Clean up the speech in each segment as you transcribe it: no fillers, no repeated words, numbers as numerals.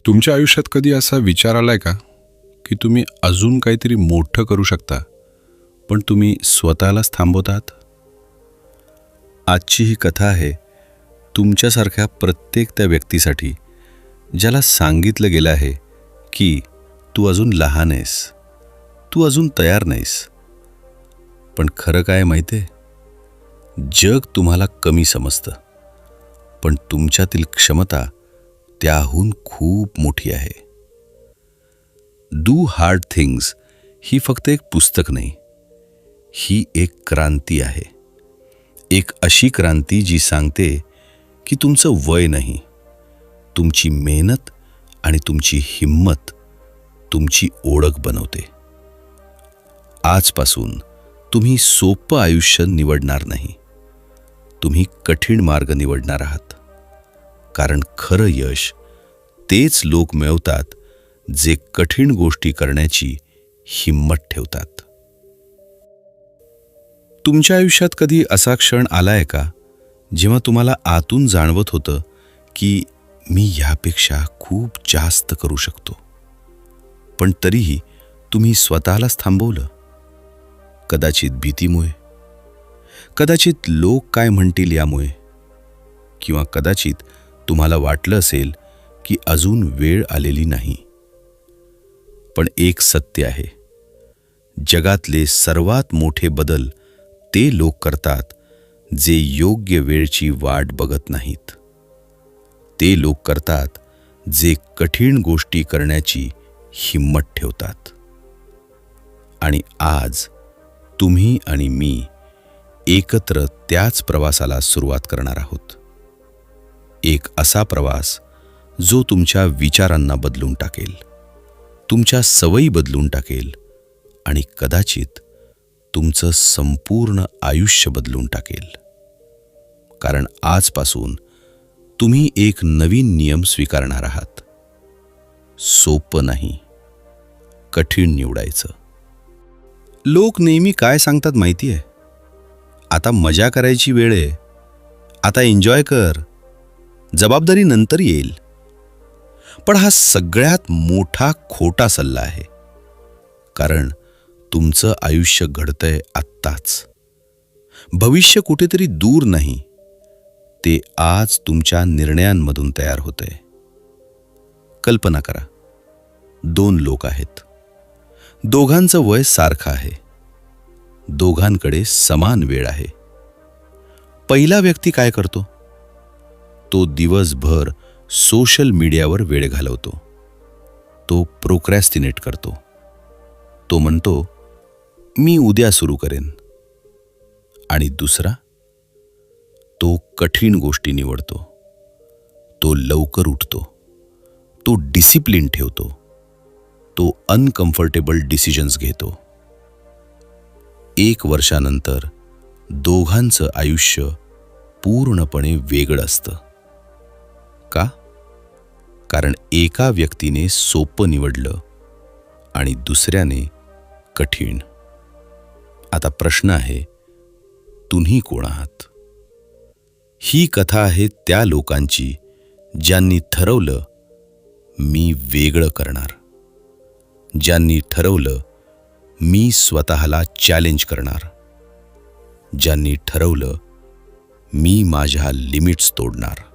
तुमच्या आयुष्यात कधी असा विचार आलाय का की तुम्ही अजून काहीतरी मोठं करू शकता, पण तुम्ही स्वतःलाच थांबवतात? आजची ही कथा आहे तुमच्यासारख्या प्रत्येक त्या व्यक्तीसाठी ज्याला सांगितलं गेलं आहे की तू अजून लहान आहेस, तू अजून तयार नाहीस. पण खरं काय माहिती आहे, जग तुम्हाला कमी समजतं, पण तुमच्यातील क्षमता त्याहून खूप मोठी आहे. डू हार्ड थिंग्स ही फक्त एक पुस्तक नाही, ही एक क्रांती आहे. एक अशी क्रांती जी सांगते की तुमचं वय नाही, तुमची मेहनत आणि तुमची हिम्मत तुमची ओळख बनवते. आजपासून तुम्ही सोपं आयुष्य निवडणार नाही, तुम्ही कठीण मार्ग निवडणार आहात. कारण खरं यश तेच लोक मिळवतात जे कठीण गोष्टी करण्याची हिम्मत ठेवतात. तुमच्या आयुष्यात कधी असा क्षण आलाय का जेव्हा तुम्हाला आतून जाणवत होतं की मी यापेक्षा खूप जास्त करू शकतो, पण तरीही तुम्ही स्वतःलाच थांबवलं? कदाचित भीतीमुळे, कदाचित लोक काय म्हणतील यामुळे, किंवा कदाचित तुम्हाला वाटलं असेल की अजून वेळ आलेली नाही. पण एक सत्य आहे, जगातले सर्वात मोठे बदल ते लोक करतात जे योग्य वेळची वाट बघत नाहीत. ते लोक करतात जे कठीण गोष्टी करण्याची हिम्मत ठेवतात. आणि आज तुम्ही आणि मी एकत्र त्याच प्रवासाला सुरुवात करणार आहोत. एक असा प्रवास जो तुमच्या विचारांना बदलून टाकेल, तुमच्या सवयी बदलून टाकेल आणि कदाचित तुमचं संपूर्ण आयुष्य बदलून टाकेल. कारण आजपासून तुम्ही एक नवीन नियम स्वीकारणार आहात. सोपं नाही, कठीण निवडायचं. लोक नेहमी काय सांगतात माहिती आहे? आता मजा करायची वेळ आहे, आता एन्जॉय कर, जबाबदारी नंतर येईल. पण हा सगळ्यात मोठा खोटा सल्ला आहे. कारण तुमचं आयुष्य घडतंय आत्ताच. भविष्य कुठेतरी दूर नाही, ते आज तुमच्या निर्णयांमधून तयार होतंय. कल्पना करा, 2 लोक आहेत, दोघांचं वय सारखं आहे, दोघांकडे समान वेळ आहे. पहिला व्यक्ती काय करतो? तो दिवसभर सोशल मीडियावर वेळ घालवतो, तो प्रोक्रॅस्टिनेट करतो, तो म्हणतो मी उद्या सुरू करेन. आणि दुसरा, तो कठीण गोष्टी निवडतो, तो लवकर उठतो, तो डिसिप्लिन ठेवतो, तो अनकम्फर्टेबल डिसिजन्स घेतो. 1 वर्षानंतर दोघांचं आयुष्य पूर्णपणे वेगळं असतं. का? कारण एका व्यक्तीने सोपं निवडलं आणि दुसऱ्याने कठीण. आता प्रश्न आहे, तुम्ही कोण आहात? ही कथा आहे त्या लोकांची ज्यांनी ठरवलं मी वेगळं करणार, ज्यांनी ठरवलं मी स्वतःला चॅलेंज करणार, ज्यांनी ठरवलं मी माझ्या लिमिट्स तोडणार.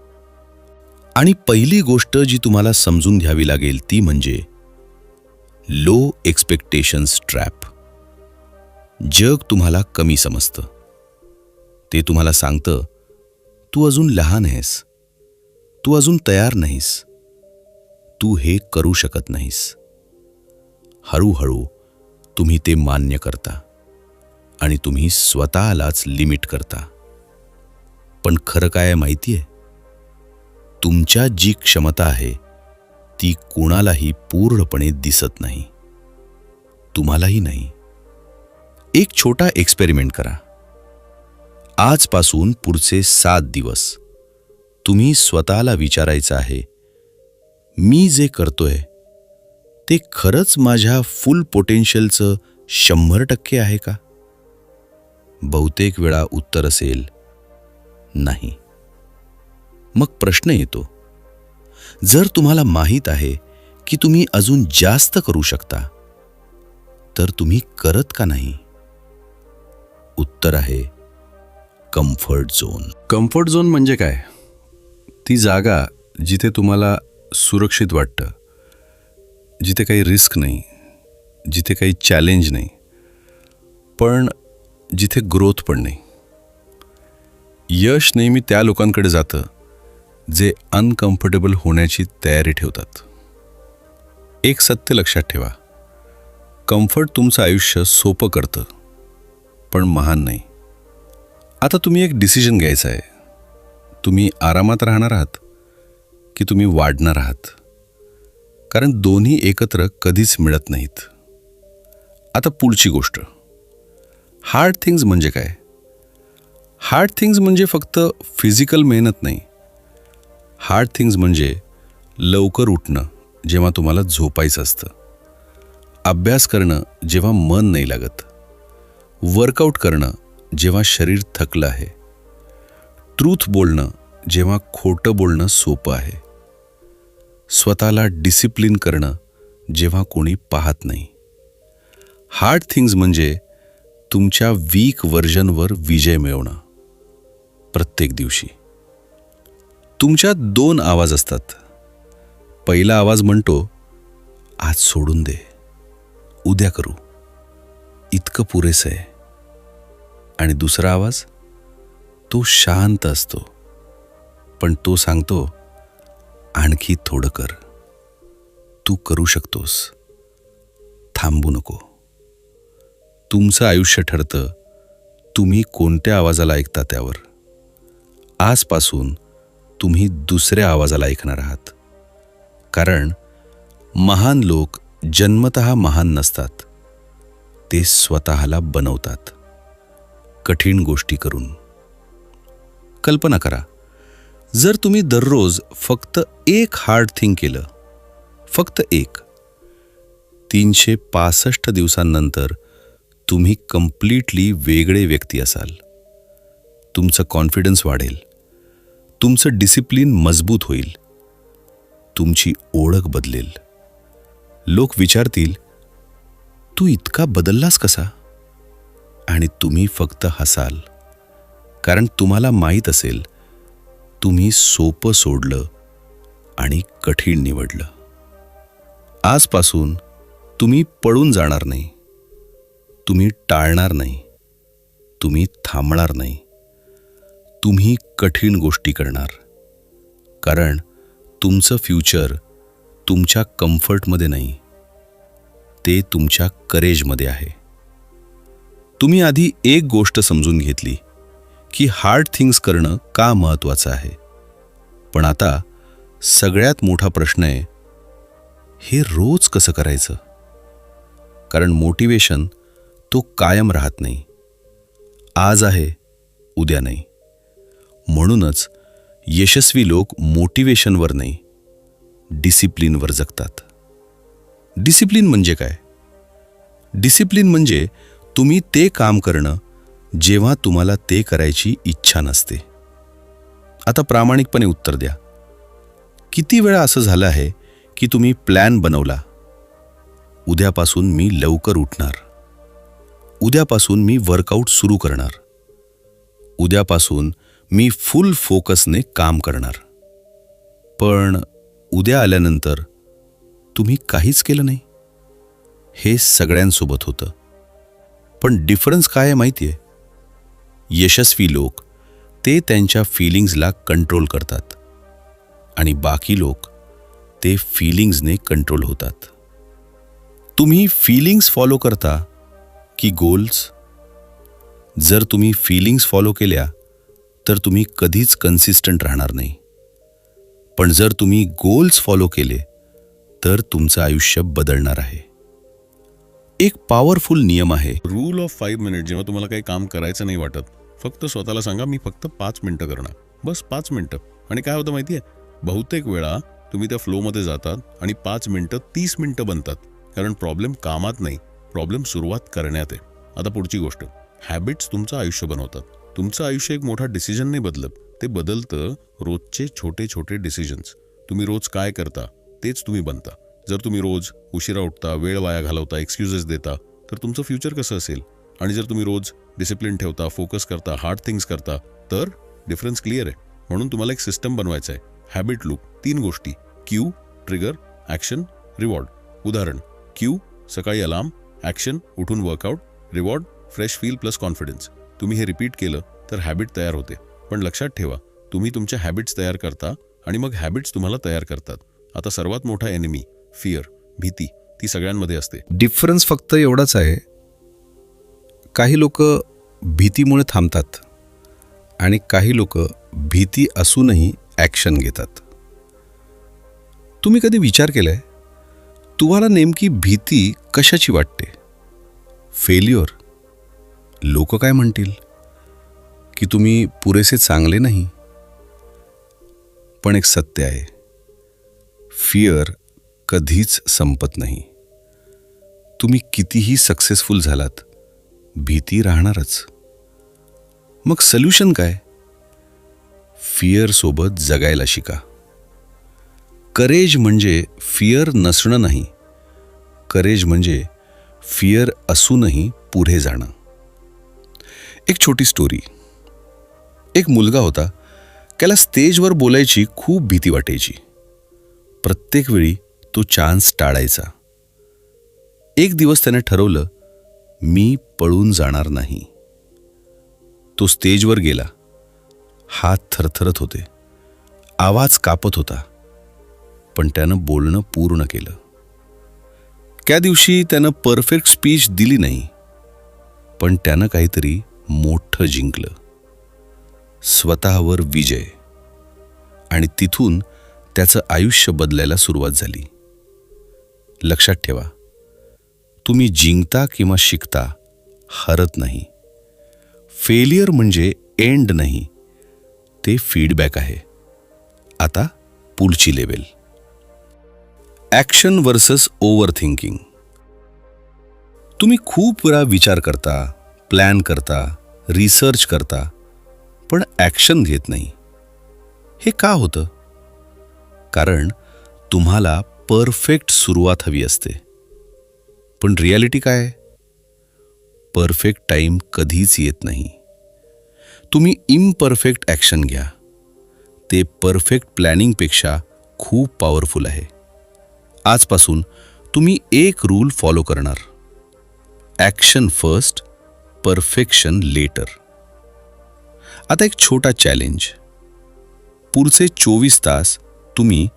आणि पहिली गोष्ट जी तुम्हाला समजून घ्यावी लागेल ती म्हणजे लो एक्सपेक्टेशन्स ट्रॅप. जग तुम्हाला कमी समजतं. ते तुम्हाला सांगतं तू अजून लहान आहेस, तू अजून तयार नाहीस, तू हे करू शकत नाहीस. हळूहळू तुम्ही ते मान्य करता आणि तुम्ही स्वतःलाच लिमिट करता. पण खरं काय आहे माहिती आहे? तुमच्या जी क्षमता आहे ती कुणालाही पूर्णपणे दिसत नाही, तुम्हालाही नाही. एक छोटा एक्सपेरिमेंट करा. आजपासून पुढचे 7 दिवस तुम्ही स्वतःला विचारायचं आहे, मी जे करतोय ते खरंच माझ्या फुल पोटेन्शियलचं 100% आहे का? बहुतेक वेळा उत्तर असेल नाही. मग प्रश्न येतो, जर तुम्हाला माहीत आहे की तुम्ही अजून जास्त करू शकता, तर तुम्ही करत का नाही? उत्तर आहे कम्फर्ट झोन. कम्फर्ट झोन म्हणजे काय? ती जागा जिथे तुम्हाला सुरक्षित वाटतं, जिथे काही रिस्क नाही, जिथे काही चॅलेंज नाही, पण जिथे ग्रोथ पण नाही. यश नेहमी त्या लोकांकडे जातं जे अनकम्फर्टेबल होण्याची तयारी ठेवतात. एक सत्य लक्षात ठेवा, कम्फर्ट तुमचं आयुष्य सोपं करतं, पण महान नाही. आता तुम्ही एक डिसिजन घ्यायचा आहे. तुम्ही आरामात राहणार आहात की तुम्ही वाढणार आहात? कारण दोन्ही एकत्र कधीच मिळत नाहीत. आता पुढची गोष्ट, हार्ड थिंग्स म्हणजे काय? हार्ड थिंग्स म्हणजे फक्त फिजिकल मेहनत नाही. हार्ड थिंग्स म्हणजे लवकर उठणं जेव्हा तुम्हाला झोपायचं असतं, अभ्यास करणं जेव्हा मन नाही लागत, वर्कआउट करणं जेव्हा शरीर थकलं आहे, ट्रूथ बोलणं जेव्हा खोटं बोलणं सोपं आहे, स्वतःला डिसिप्लिन करणं जेव्हा कोणी पाहत नाही. हार्ड थिंग्स म्हणजे तुमच्या वीक व्हर्जनवर विजय मिळवणं. प्रत्येक दिवशी तुमच्यात 2 आवाज असतात. पहिला आवाज म्हणतो, आज सोडून दे, उद्या करू, इतकं पुरेसं आहे. आणि दुसरा आवाज, तो शांत असतो, पण तो सांगतो, आणखी थोडं कर, तू करू शकतोस, थांबू नको. तुमचं आयुष्य ठरतं तुम्ही कोणत्या आवाजाला ऐकता त्यावर. आजपासून तुम्ही दुसऱ्या आवाजाला ऐकणार आहात. कारण महान लोक जन्मतः महान नसतात, ते स्वतःला बनवतात कठीण गोष्टी करून. कल्पना करा, जर तुम्ही दररोज फक्त एक हार्ड थिंग केलं, फक्त एक, 365 दिवसांनंतर तुम्ही कम्प्लीटली वेगळे व्यक्ती असाल. तुमचं कॉन्फिडन्स वाढेल, तुमचं डिसिप्लिन मजबूत होईल, तुमची ओळख बदलेल. लोक विचारतील, तू इतका बदललास कसा? आणि तुम्ही फक्त हसाल, कारण तुम्हाला माहीत असेल तुम्ही सोपं सोडलं आणि कठीण निवडलं. आजपासून तुम्ही पळून जाणार नाही, तुम्ही टाळणार नाही, तुम्ही थांबणार नाही, तुम्ही कठीण गोष्टी करणार. कारण तुमचं फ्युचर तुमच्या कम्फर्टमध्ये नाही, ते तुमच्या करेजमध्ये आहे. तुम्ही आधी एक गोष्ट समजून घेतली की हार्ड थिंग्स करणं का महत्त्वाचं आहे. पण आता सगळ्यात मोठा प्रश्न आहे, हे रोज कसं करायचं? कारण मोटिवेशन तो कायम राहत नाही. आज आहे, उद्या नाही. म्हणूनच यशस्वी लोक मोटिवेशनवर नाही, डिसिप्लिनवर जगतात. डिसिप्लिन म्हणजे काय? डिसिप्लिन म्हणजे तुम्ही ते काम करणं जेव्हा तुम्हाला ते करायची इच्छा नसते. आता प्रामाणिकपणे उत्तर द्या. किती वेळा असं झालं आहे की तुम्ही प्लॅन बनवला, उद्यापासून मी लवकर उठणार, उद्यापासून मी वर्कआउट सुरू करणार, उद्यापासून मी फुल फोकसने काम करणार, पण उद्या आल्यानंतर तुम्ही काहीच केलं नाही? हे सगळ्यांसोबत होतं. पण डिफरन्स काय आहे माहिती आहे? यशस्वी लोक ते त्यांच्या फीलिंग्सला कंट्रोल करतात आणि बाकी लोक ते फीलिंग्सने कंट्रोल होतात. तुम्ही फीलिंग्स फॉलो करता की गोल्स? जर तुम्ही फीलिंग्स फॉलो केल्या तर तुम्ही कधीच कन्सिस्टंट राहणार नाही. पण जर तुम्ही गोल्स फॉलो केले तर तुमचं आयुष्य बदलणार आहे. एक पॉवरफुल नियम आहे, रूल ऑफ 5 मिनिट. जेव्हा तुम्हाला काही काम करायचं नाही वाटत, फक्त स्वतःला सांगा, मी फक्त 5 मिनिटं करणार, बस 5 मिनिटं. आणि काय होतं माहिती आहे, बहुतेक वेळा तुम्ही त्या फ्लोमध्ये जातात आणि 5 मिनिटं 30 मिनिटं बनतात. कारण प्रॉब्लेम कामात नाही, प्रॉब्लेम सुरुवात करण्यात आहे. आता पुढची गोष्ट, हॅबिट्स तुमचं आयुष्य बनवतात. तुमचं आयुष्य एक मोठा डिसिजन नाही बदलत, ते बदलतं रोजचे छोटे छोटे डिसिजन्स. तुम्ही रोज काय करता तेच तुम्ही बनता. जर तुम्ही रोज उशिरा उठता, वेळ वाया घालवता, एक्सक्युजेस देता, तर तुमचं फ्युचर कसं असेल? आणि जर तुम्ही रोज डिसिप्लिन ठेवता, फोकस करता, हार्ड थिंग्स करता, तर डिफरन्स क्लिअर आहे. म्हणून तुम्हाला एक सिस्टम बनवायचं आहे. Habit loop. 3 गोष्टी: क्यू, ट्रिगर, ॲक्शन, रिवॉर्ड. उदाहरण: क्यू, सकाळी अलार्म, ॲक्शन, उठून workout, reward, fresh feel plus confidence. तुम्ही हे रिपीट केलं तर हॅबिट तयार होते. पण लक्षात ठेवा, तुम्ही तुमच्या हॅबिट्स तयार करता आणि मग हॅबिट्स तुम्हाला तयार करतात. आता सर्वात मोठा एनिमी, फिअर, भीती, ती सगळ्यांमध्ये असते. डिफरन्स फक्त एवढाच आहे, काही लोक भीतीमुळे थांबतात आणि काही लोक भीती असूनही ॲक्शन घेतात. तुम्ही कधी विचार केलाय, तुम्हाला नेमकी भीती कशाची वाटते? फेल्युअर? लोक काय म्हणतील? की तुम्ही पुरेसे चांगले नाही? पण एक सत्य आहे, फिअर कधीच संपत नाही. तुम्ही कितीही सक्सेसफुल झालात, भीती राहणारच. मग सोल्युशन काय? फिअर सोबत जगायला शिका. करेज म्हणजे फिअर नसणं नाही, करेज म्हणजे फिअर असूनही पुढे जाणं. एक छोटी स्टोरी. एक मुलगा होता, त्याला स्टेजवर बोलायची खूप भीती वाटायची. प्रत्येक वेळी तो चान्स टाळायचा. एक दिवस त्याने ठरवलं, मी पळून जाणार नाही. तो स्टेजवर गेला. हात थरथरत होते, आवाज कापत होता, पण त्यानं बोलणं पूर्ण केलं. त्या दिवशी त्यानं परफेक्ट स्पीच दिली नाही, पण त्यानं काहीतरी मोठं जिंकलं. स्वतःवर विजय. आणि तिथून त्याचं आयुष्य बदलायला सुरुवात झाली. लक्षात ठेवा, तुम्ही जिंकता किंवा शिकता, हरत नाही. फेलियर म्हणजे एंड नाही, ते फीडबॅक आहे. आता पुढची level. Action versus over thinking. तुम्ही खूप वेळा विचार करता, प्लॅन करता, रिसर्च करता, पण ॲक्शन घेत नाही. हे का होतं? कारण तुम्हाला परफेक्ट सुरुवात हवी असते. पण रियालिटी काय? परफेक्ट टाईम कधीच येत नाही. तुम्ही इम्परफेक्ट ॲक्शन घ्या, ते परफेक्ट प्लॅनिंगपेक्षा खूप पॉवरफुल आहे. आजपासून तुम्ही एक रूल फॉलो करणार: ॲक्शन फर्स्ट, परफेक्शन लेटर. आता एक छोटा चॅलेंज. पुढचे 24 तास तुम्ही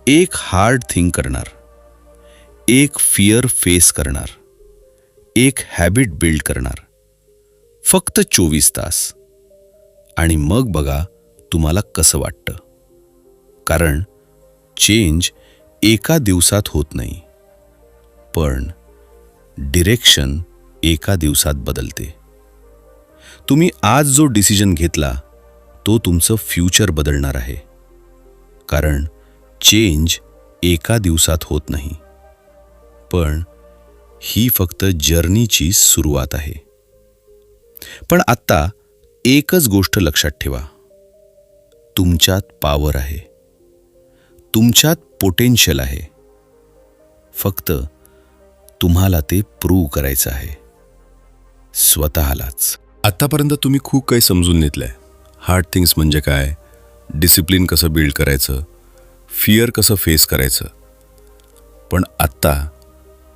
एक हार्ड थिंग करणार, एक फिअर फेस करणार, एक हॅबिट बिल्ड करणार. फक्त 24 तास. आणि मग बघा तुम्हाला कसं वाटतं. कारण चेंज एका दिवसात होत नाही, पण डिरेक्शन एका दिवसात बदलते. तुम्ही आज जो डिसिजन घेतला, तो तुमचं फ्युचर बदलणार आहे. कारण चेंज एका दिवसात होत नाही, पण ही फक्त जर्नीची सुरुवात आहे. पण आत्ता एकच गोष्ट लक्षात ठेवा, तुमच्यात पॉवर आहे, तुमच्यात पोटेन्शियल आहे. फक्त तुम्हाला ते प्रूव्ह करायचं आहे, स्वतःलाच. आत्तापर्यंत तुम्ही खूप काही समजून घेतलंय. हार्ड थिंग्स म्हणजे काय, डिसिप्लिन कसं बिल्ड करायचं, फिअर कसं फेस करायचं. पण आत्ता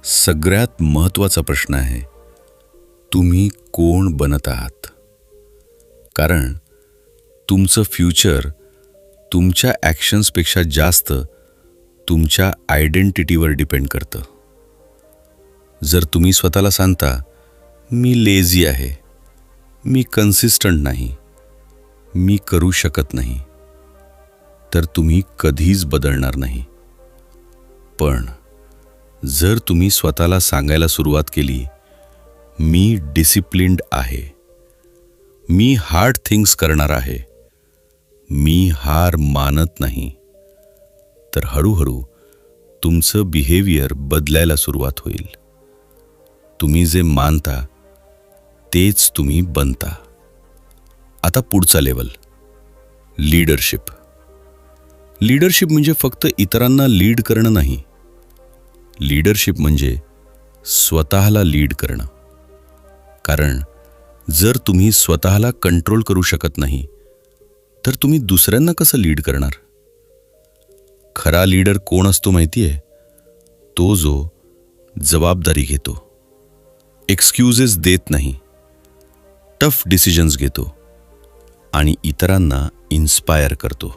सगळ्यात महत्त्वाचा प्रश्न आहे, तुम्ही कोण बनत आहात. कारण तुमचं फ्युचर तुमच्या ॲक्शन्सपेक्षा जास्त तुमच्या आयडेंटिटीवर डिपेंड करतं. जर तुम्ही स्वतःला सांगता, मी लेझी आहे, मी कन्सिस्टंट नाही, मी करू शकत नाही, तर तुम्ही कधीच बदलणार नाही. पण जर तुम्ही स्वतःला सांगायला सुरुवात केली, मी डिसिप्लिन्ड आहे, मी हार्ड थिंग्स करणार आहे, मी हार मानत नाही, तर हळूहळू तुमचं बिहेवियर बदलायला सुरुवात होईल. तुम्ही जे मानता तेच तुम्ही बनता. आता पुढचा लेवल, लीडरशिप. लीडरशिप म्हणजे फक्त इतरांना लीड करणं नाही. लीडरशिप म्हणजे स्वतःला लीड करणं. कारण जर तुम्ही स्वतःला कंट्रोल करू शकत नाही तर तुम्ही दुसऱ्यांना कसं लीड करणार? खरा लीडर कोण असतो माहिती आहे? तो जो जबाबदारी घेतो, एक्सक्यूजेस देत नाही, टफ डिसिजन्स घेतो आणि इतरांना इन्स्पायर करतो.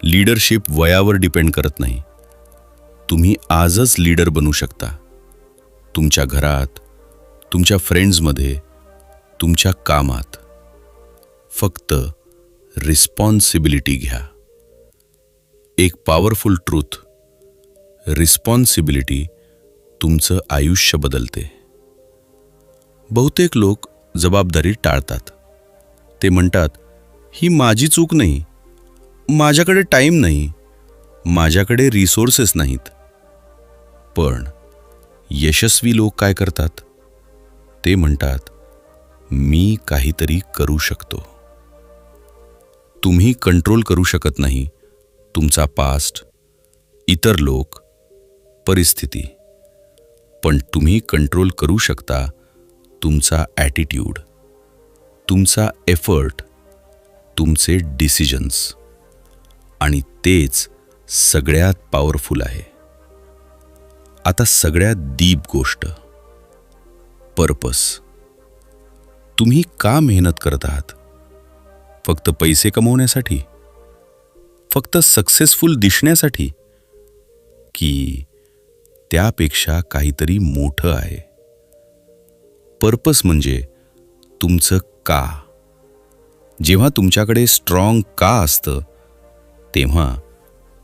लीडरशिप वयावर डिपेंड करत नाही. तुम्ही आजच लीडर बनू शकता. तुमच्या घरात, तुमच्या फ्रेंड्समध्ये, तुमच्या कामात. फक्त रिस्पॉन्सिबिलिटी घ्या. एक पॉवरफुल ट्रूथ: रिस्पॉन्सिबिलिटी तुमचं आयुष्य बदलते. बहुतेक लोक जबाबदारी टाळतात. ते म्हणतात, ही माझी चूक नाही, माझ्याकडे टाईम नाही, माझ्याकडे रिसोर्सेस नाहीत. पण यशस्वी लोक काय करतात? ते म्हणतात, मी काहीतरी करू शकतो. तुम्ही कंट्रोल करू शकत नाही तुमचा पास्ट, इतर लोक, परिस्थिती. पण तुम्ही कंट्रोल करू शकता तुमचा ॲटिट्यूड, तुमचा एफर्ट, तुमचे डिसिजन्स. आणि तेच सगळ्यात पॉवरफुल आहे. आता सगळ्यात डीप गोष्ट: पर्पस. तुम्ही का मेहनत करत आहात? फक्त पैसे कमवण्यासाठी? फक्त सक्सेसफुल दिसण्यासाठी? की त्यापेक्षा काहीतरी मोठं आहे? पर्पस म्हणजे तुमचं का. जेव्हा तुमच्याकडे स्ट्रॉंग का असतं तेव्हा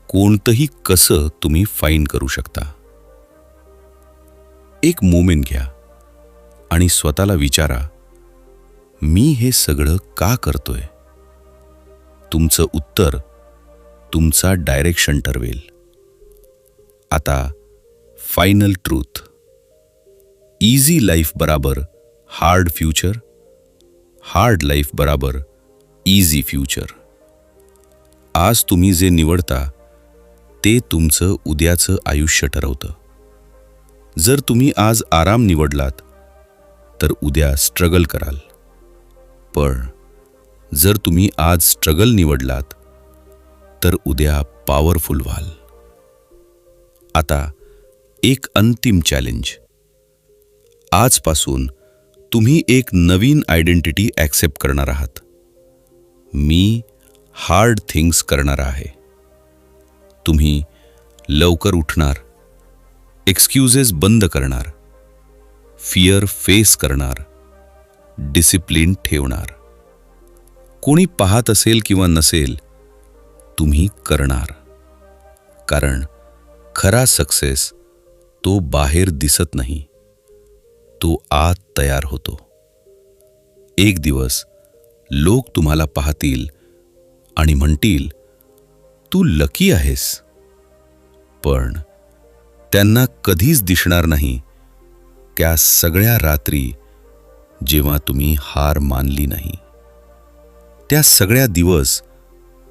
कोणतंही कसं तुम्ही फाईंड करू शकता. एक मोमेंट घ्या आणि स्वतःला विचारा, मी हे सगळं का करतोय? तुमचं उत्तर तुमचा डायरेक्शन ठरवेल. आता फायनल ट्रूथ: इझी लाईफ बराबर हार्ड फ्युचर, हार्ड लाईफ बराबर इझी फ्युचर. आज तुम्ही जे निवडता ते तुमचं उद्याचं आयुष्य ठरवतं. जर तुम्ही आज आराम निवडलात तर उद्या स्ट्रगल कराल. पण जर तुम्ही आज स्ट्रगल निवडलात तर उद्या पॉवरफुल व्हाल. आता एक अंतिम चॅलेंज: आजपासून तुम्ही एक नवीन आयडेंटिटी ॲक्सेप्ट करणार आहात. मी हार्ड थिंग्स करणार आहे. तुम्ही लवकर उठणार, एक्सक्यूजेस बंद करणार, फिअर फेस करणार, डिसिप्लिन ठेवणार. कोणी पाहत असेल किंवा नसेल, तुम्ही करणार. कारण खरा सक्सेस तो बाहेर दिसत नाही, तो आत तयार होतो. एक दिवस लोक तुम्हाला पाहतील आणि म्हणतील, तू लकी आहेस. पण त्यांना कधीच दिसणार नाही त्या सगळ्या रात्री जेव्हा तुम्ही हार मानली नाही, त्या सगळ्या दिवस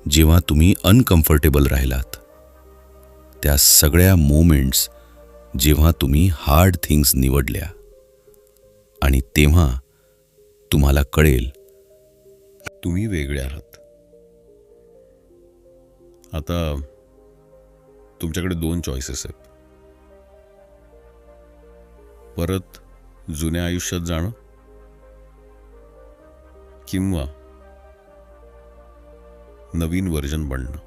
जेव्हा तुम्ही अनकम्फर्टेबल राहिलात, त्या सगळ्या मोमेंट्स जेव्हा तुम्ही हार्ड थिंग्स निवडल्या. आणि तेव्हा तुम्हाला कळेल तुम्ही वेगळे आहात. आता तुमच्याकडे 2 चॉईसेस आहेत: परत जुन्या आयुष्यात जाणं किंवा नवीन व्हर्जन बनणं.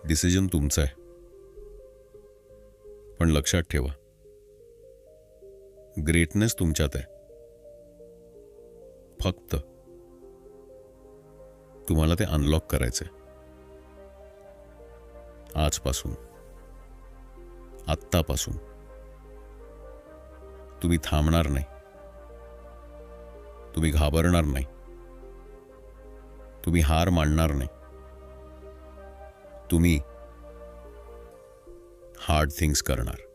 डिसिजन तुमचा आहे. पण लक्षात ठेवा, ग्रेटनेस तुमच्यात आहे. फक्त तुम्हाला ते अनलॉक करायचंय. आजपासून, आत्तापासून. तुम्ही थांबणार नाही, तुम्ही घाबरणार नाही, तुम्ही हार मानणार नाही. तुम्ही हार्ड थिंग्स करणार.